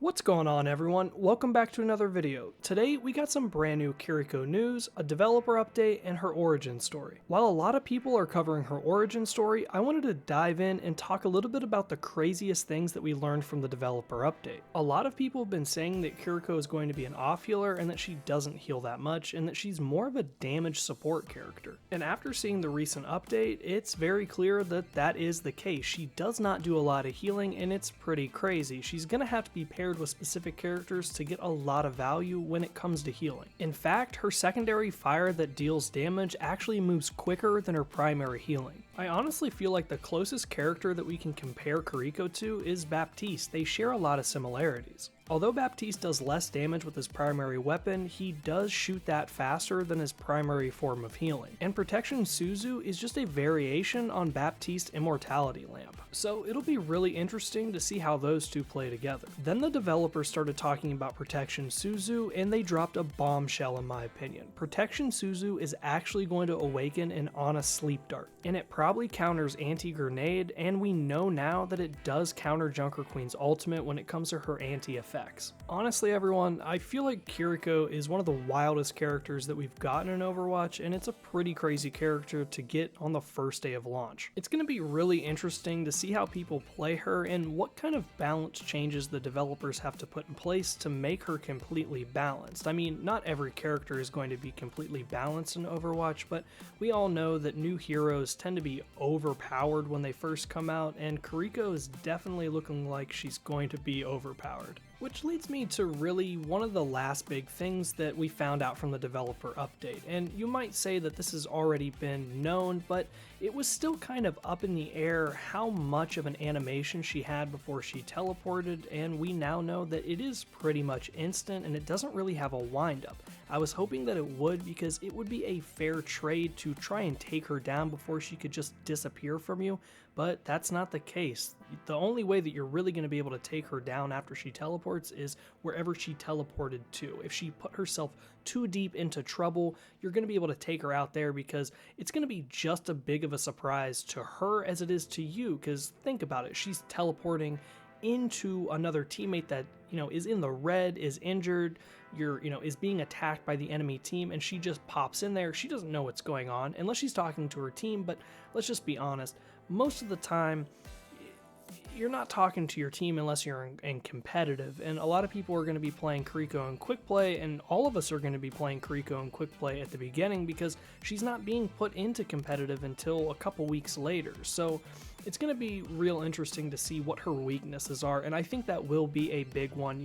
What's going on, everyone? Welcome back to another video. Today we got some brand new Kiriko news, a developer update, and her origin story. While a lot of people are covering her origin story, I wanted to dive in and talk a little bit about the craziest things that we learned from the developer update. A lot of people have been saying that Kiriko is going to be an off healer and that she doesn't heal that much and that she's more of a damage support character. And after seeing the recent update, it's very clear that that is the case. She does not do a lot of healing and it's pretty crazy. She's gonna have to be paired with specific characters to get a lot of value when it comes to healing. In fact, her secondary fire that deals damage actually moves quicker than her primary healing. I honestly feel like the closest character that we can compare Kiriko to is Baptiste. They share a lot of similarities. Although Baptiste does less damage with his primary weapon, he does shoot that faster than his primary form of healing. And Protection Suzu is just a variation on Baptiste's Immortality Lamp. So it'll be really interesting to see how those two play together. Then the developers started talking about Protection Suzu and they dropped a bombshell in my opinion. Protection Suzu is actually going to awaken an Ana Sleep Dart, and it probably counters anti-grenade, and we know now that it does counter Junker Queen's ultimate when it comes to her anti-effects. Honestly everyone, I feel like Kiriko is one of the wildest characters that we've gotten in Overwatch, and it's a pretty crazy character to get on the first day of launch. It's going to be really interesting to see how people play her and what kind of balance changes the developers have to put in place to make her completely balanced. I mean, not every character is going to be completely balanced in Overwatch, but we all know that new heroes tend to be overpowered when they first come out, and Kiriko is definitely looking like she's going to be overpowered. Which leads me to really one of the last big things that we found out from the developer update, and you might say that this has already been known, but it was still kind of up in the air how much of an animation she had before she teleported, and we now know that it is pretty much instant and it doesn't really have a wind up. I was hoping that it would, because it would be a fair trade to try and take her down before she could just disappear from you, but that's not the case. The only way that you're really going to be able to take her down after she teleports is wherever she teleported to. If she put herself too deep into trouble, you're going to be able to take her out there, because it's going to be just as big of a surprise to her as it is to you, because think about it, she's teleporting into another teammate that, is in the red, is injured, is being attacked by the enemy team, and she just pops in there. She doesn't know what's going on unless she's talking to her team, but let's just be honest, most of the time you're not talking to your team unless you're in competitive, and a lot of people are going to be playing Kiriko in quick play, and all of us are going to be playing Kiriko in quick play at the beginning because she's not being put into competitive until a couple weeks later. So it's going to be real interesting to see what her weaknesses are, and I think that will be a big one.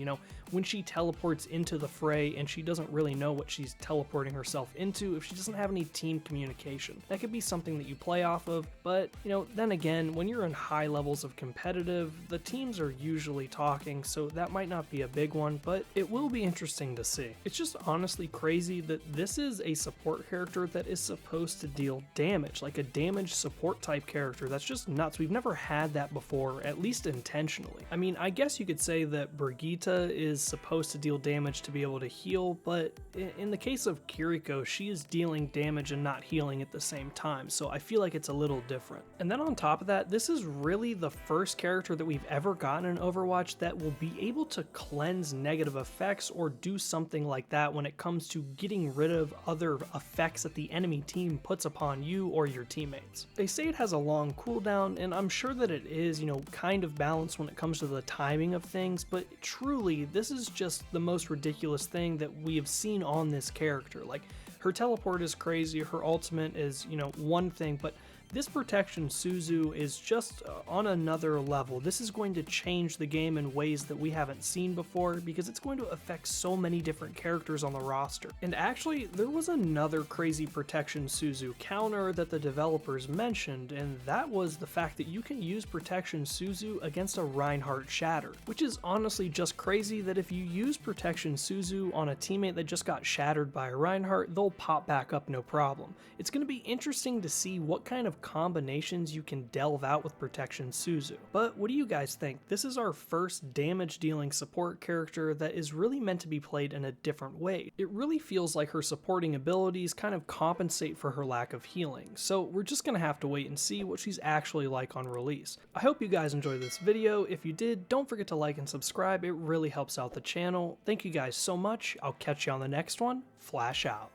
When she teleports into the fray and she doesn't really know what she's teleporting herself into, if she doesn't have any team communication, that could be something that you play off of. But then again, when you're in high levels of competitive, the teams are usually talking, so that might not be a big one, but it will be interesting to see. It's just honestly crazy that this is a support character that is supposed to deal damage, like a damage support type character. That's just nuts. We've never had that before, at least intentionally. I mean, I guess you could say that Brigitte is supposed to deal damage to be able to heal, but in the case of Kiriko, she is dealing damage and not healing at the same time, so I feel like it's a little different. And then on top of that, this is really the first character that we've ever gotten in Overwatch that will be able to cleanse negative effects or do something like that when it comes to getting rid of other effects that the enemy team puts upon you or your teammates. They say it has a long cooldown, and I'm sure that it is, kind of balanced when it comes to the timing of things, but truly, this is just the most ridiculous thing that we have seen on this character. Like, her teleport is crazy, her ultimate is, one thing, but this Protection Suzu is just on another level. This is going to change the game in ways that we haven't seen before, because it's going to affect so many different characters on the roster. And actually, there was another crazy Protection Suzu counter that the developers mentioned, and that was the fact that you can use Protection Suzu against a Reinhardt Shatter, which is honestly just crazy that if you use Protection Suzu on a teammate that just got shattered by a Reinhardt, they'll pop back up no problem. It's going to be interesting to see what kind of of combinations you can delve out with Protection Suzu. But what do you guys think? This is our first damage dealing support character that is really meant to be played in a different way. It really feels like her supporting abilities kind of compensate for her lack of healing, so we're just gonna have to wait and see what she's actually like on release. I hope you guys enjoyed this video. If you did, don't forget to like and subscribe, it really helps out the channel. Thank you guys so much, I'll catch you on the next one. Flash out.